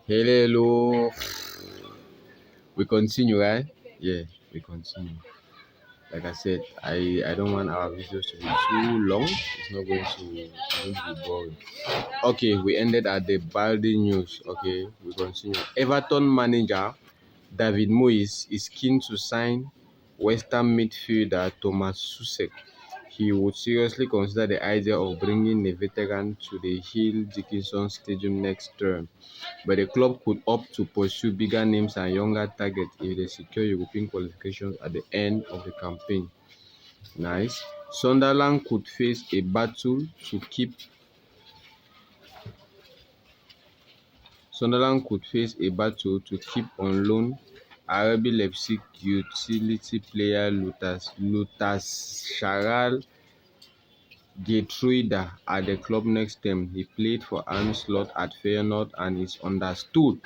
Hello. We continue, right? Yeah, we continue. Like I said, I don't want our videos to be too long. It's not going to be boring. Okay, we ended at the Balde news. Okay, we continue. Everton manager David Moyes is keen to sign West Ham midfielder Thomas Susek. He would seriously consider the idea of bringing a veteran to the Hill Dickinson Stadium next term, but the club could opt to pursue bigger names and younger targets if they secure European qualifications at the end of the campaign. Nice. Sunderland could face a battle to keep Sunderland could face a battle to keep on loan RB Leipzig utility player Lutas Sharal Geertruida at the club next term. He played for Arne Slot at Feyenoord and is understood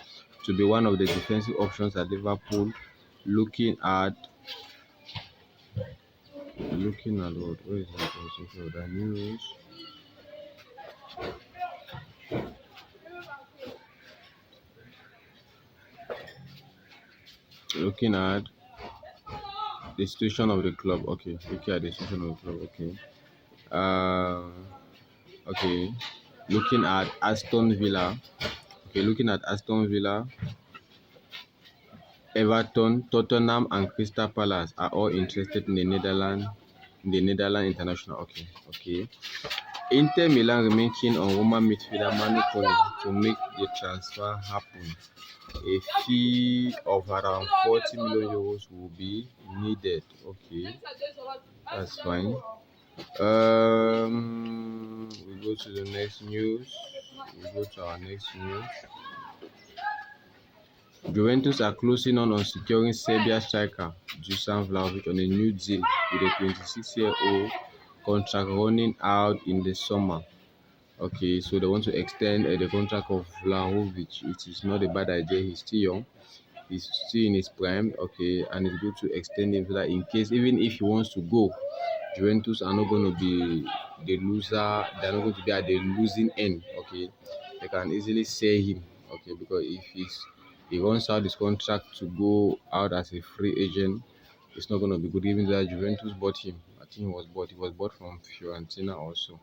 to be one of the defensive options at Liverpool. Looking at what? Where is that? Also, the news. Looking at the situation of the club. Okay, looking at the situation of the club. Okay. Uh, okay. Looking at Aston Villa. Okay, looking at Aston Villa, Everton, Tottenham, and Crystal Palace are all interested in the Netherlands international. Okay, okay. Inter Milan remain keen on Roma midfielder Manu Kone to make the transfer happen. A fee of around 40 million euros will be needed. Okay, that's fine. We go to the next news. We go to our next news. Juventus are closing on securing Serbia striker Dusan Vlahovic on a new deal with a 26-year-old contract running out in the summer. Okay, so they want to extend the contract of Vlahovic. It is not a bad idea. He's still young. He's still in his prime. Okay, and it's good to extend him so that in case, even if he wants to go, Juventus are not going to be the loser. They're not going to be at the losing end. Okay, they can easily sell him. Okay, because if he runs out his contract to go out as a free agent, it's not going to be good. Even though Juventus bought him, I think he was bought. He was bought from Fiorentina also.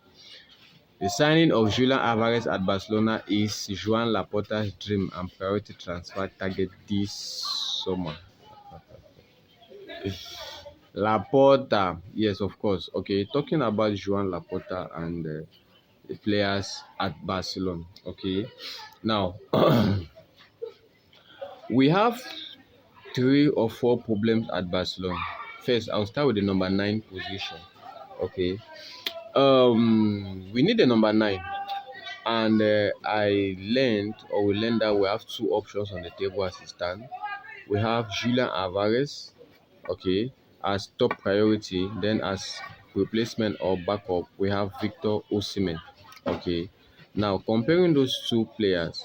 The signing of Julian Alvarez at Barcelona is Joan Laporta's dream and priority transfer target this summer. Laporta, yes, of course. Okay, talking about Joan Laporta and the players at Barcelona. Okay, now we have 3 or 4 problems at Barcelona. First, I'll start with the number 9 position. Okay, we need a number 9, and we learned that we have 2 options on the table as it stands. We have Julian Alvarez, okay, as top priority. Then as replacement or backup, we have Victor Osimhen. Okay. Now comparing those 2 players,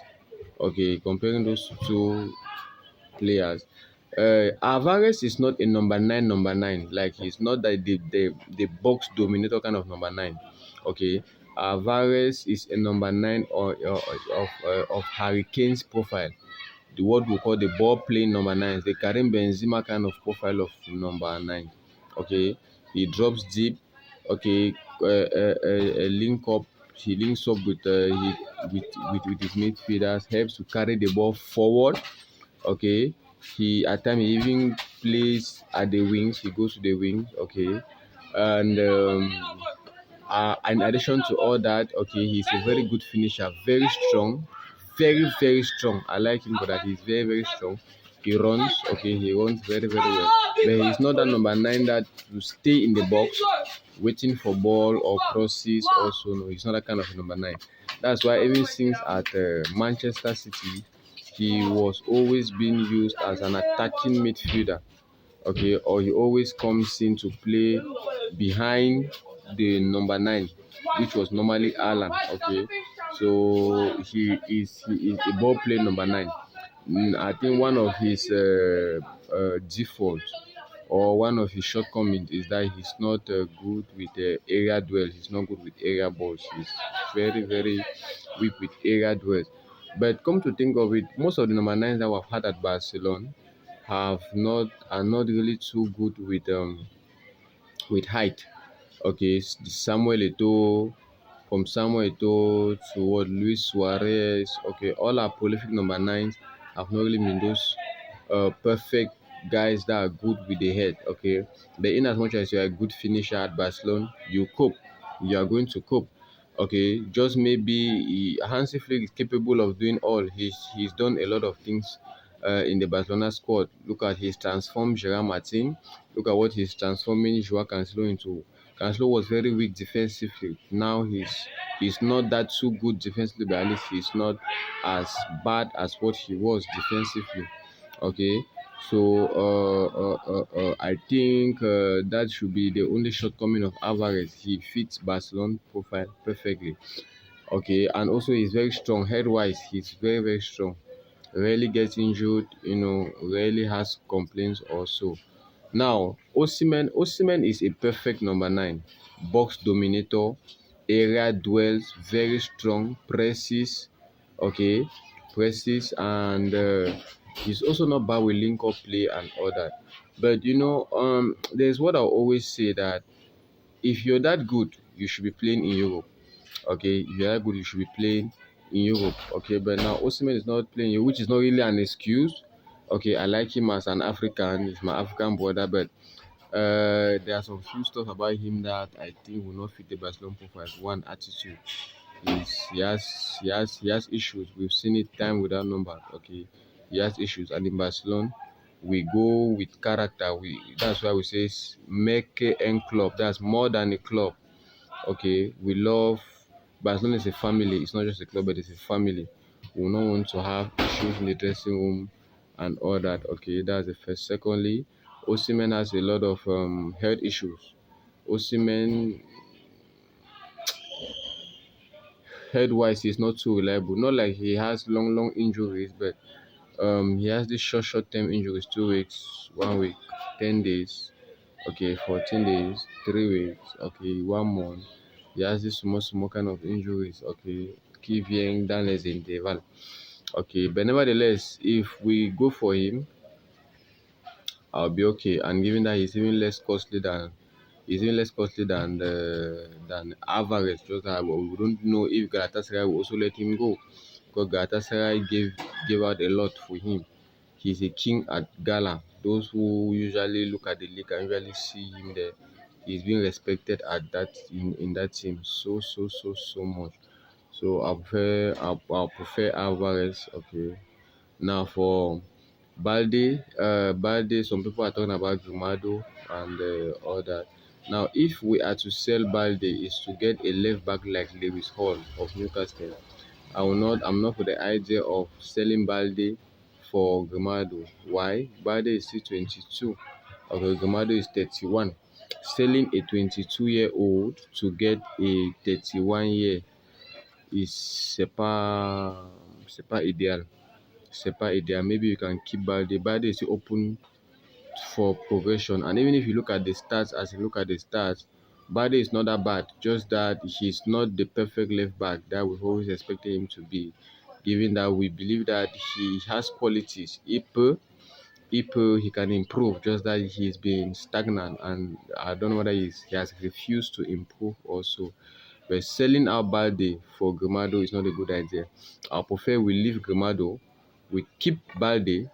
Alvarez is not a number nine. Like he's not that the box dominator kind of number 9. Okay. Alvarez is a number 9 of Hurricanes profile, the what we call the ball playing number 9, the Karim Benzema kind of profile of number 9. Okay, he drops deep. Okay, link up. He links up with his midfielders, helps to carry the ball forward. Okay, he at times he even plays at the wings. He goes to the wings. Okay, and in addition to all that, okay, he's a very good finisher, very strong, very strong. I like him for that. He's very strong. He runs, okay, he runs very well. But he's not that number 9 that to stay in the box waiting for ball or crosses. Also, no, he's not that kind of number 9. That's why even since at Manchester City, he was always being used as an attacking midfielder. Okay, or he always comes in to play behind the number 9, which was normally Alan. Okay, so he is a ball playing number 9. I think one of his default or one of his shortcomings is that he's not good with area duels. He's not good with area balls. He's very weak with area duels. But come to think of it, most of the number nines that we've had at Barcelona have not are not really too good with height. Okay, Samuel Eto'o, from Samuel Eto'o to what Luis Suarez. Okay, all our prolific number nines have not really been those perfect guys that are good with the head. Okay, but in as much as you are a good finisher at Barcelona, you cope. You are going to cope. Okay, just maybe Hansi Flick is capable of doing all. He's done a lot of things in the Barcelona squad. Look at he's transformed Gerard Martin. Look at what he's transforming Joao Cancelo into. Cancelo was very weak defensively. Now he's not that too good defensively, but at least he's not as bad as what he was defensively. Okay, so I think that should be the only shortcoming of Alvarez. He fits Barcelona profile perfectly. Okay, and also he's very strong head wise. He's very strong. Rarely gets injured. Rarely has complaints or so. Now, Osimhen is a perfect number nine. Box dominator, area duels, very strong, presses, okay, presses, and he's also not bad with link up play and all that. But there's what I always say that if you're that good, you should be playing in Europe. Okay, if you're that good, you should be playing in Europe. Okay, but now Osimhen is not playing here, which is not really an excuse. Okay, I like him as an African. He's my African brother, but there are some few stuff about him that I think will not fit the Barcelona profile. One, attitude. He has issues. We've seen it time without number. Okay, he has issues, and in Barcelona, we go with character. That's why we say make a club. That's more than a club. Okay, we love Barcelona is a family. It's not just a club, but it's a family. We don't want to have issues in the dressing room and all that. Okay, that's the first. Secondly, Osimhen has a lot of health issues. Osimhen, head wise, is not too reliable. Not like he has long injuries, but he has these short term injuries. 2 weeks, 1 week, 10 days. Okay, 14 days, 3 weeks. Okay, 1 month. He has this small kind of injuries. Okay, keep hearing down as interval. Okay, but nevertheless, if we go for him, I'll be okay. And given that he's even less costly than Alvarez, just that we don't know if Galatasaray will also let him go, because Galatasaray gave out a lot for him. He's a king at Gala. Those who usually look at the league and usually see him there, he's being respected at that in that team so much. So I'll prefer Alvarez. Okay. Now for Balde, some people are talking about Grimaldo and all that. Now, if we are to sell Balde, is to get a left back like Lewis Hall of Newcastle. I'm not for the idea of selling Balde for Grimaldo. Why? Balde is still 22. Okay, Grimaldo is 31. Selling a 22-year-old to get a 31-year is c'est pas idéal. C'est pas ideal. Maybe you can keep Balde. Balde is open for progression. And even if you look at the stats, Balde is not that bad. Just that he's not the perfect left back that we've always expected him to be. Given that we believe that he has qualities. If he can improve, just that he's been stagnant, and I don't know whether he has refused to improve also. But selling out Balde for Grimaldo is not a good idea. I prefer we leave Grimaldo, we keep Balde.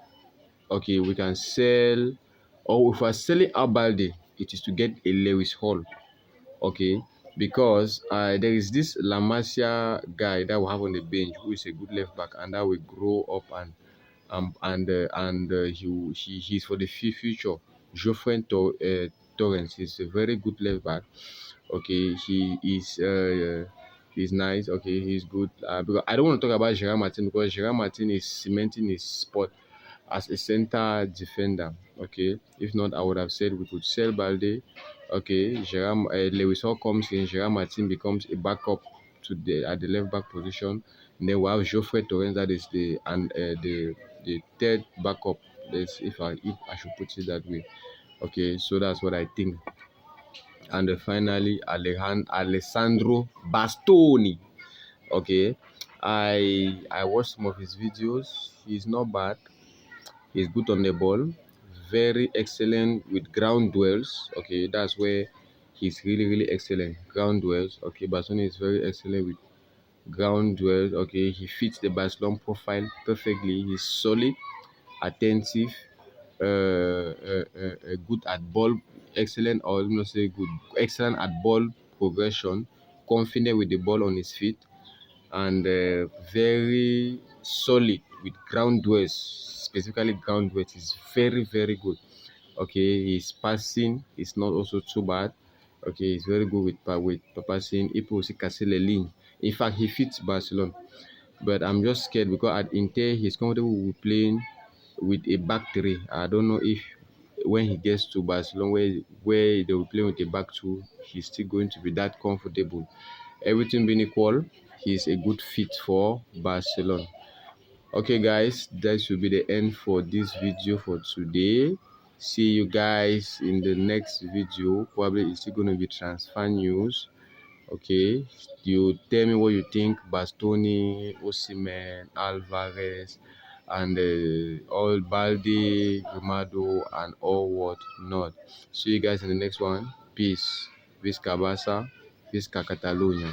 Okay, we can sell, or if we're selling out Balde, it is to get a Lewis Hall. Okay, because there is this La Masia guy that we have on the bench who is a good left back, and that will grow up and he's for the future. Geoffrey Torrens is a very good left back. Okay, he's nice. Okay, he's good. Because I don't want to talk about Gerard Martin, because Gerard Martin is cementing his spot as a center defender. Okay, if not, I would have said we could sell Balde. Okay, Lewis Hall comes in. Gerard Martin becomes a backup at the left back position. And then we have Geoffrey Torrens, that is the third backup. If I should put it that way. Okay, so that's what I think. And finally, Alessandro Bastoni. Okay, I watched some of his videos. He's not bad. He's good on the ball, very excellent with ground duels. Okay, that's where he's really excellent. Ground duels. Okay, Bastoni is very excellent with ground duels. Okay, he fits the Barcelona profile perfectly. He's solid, attentive, good at ball, excellent, or let me not say good, excellent at ball progression, confident with the ball on his feet, and very solid with ground duels, specifically ground duels. Is very good. Okay, his passing is not also too bad. Okay, he's very good with passing. People see Casilelin. In fact, he fits Barcelona. But I'm just scared because at Inter he's comfortable with playing with a back three. I don't know if when he gets to Barcelona where they will play with a back two, he's still going to be that comfortable. Everything being equal, he's a good fit for Barcelona. Okay guys, that should be the end for this video for today. See you guys in the next video. Probably it's still going to be transfer news. Okay, you tell me what you think. Bastoni, Osimhen, Alvarez, and all Balde, Grimaldo, and all what not. See you guys in the next one. Peace. Visca Barça, Visca Catalonia.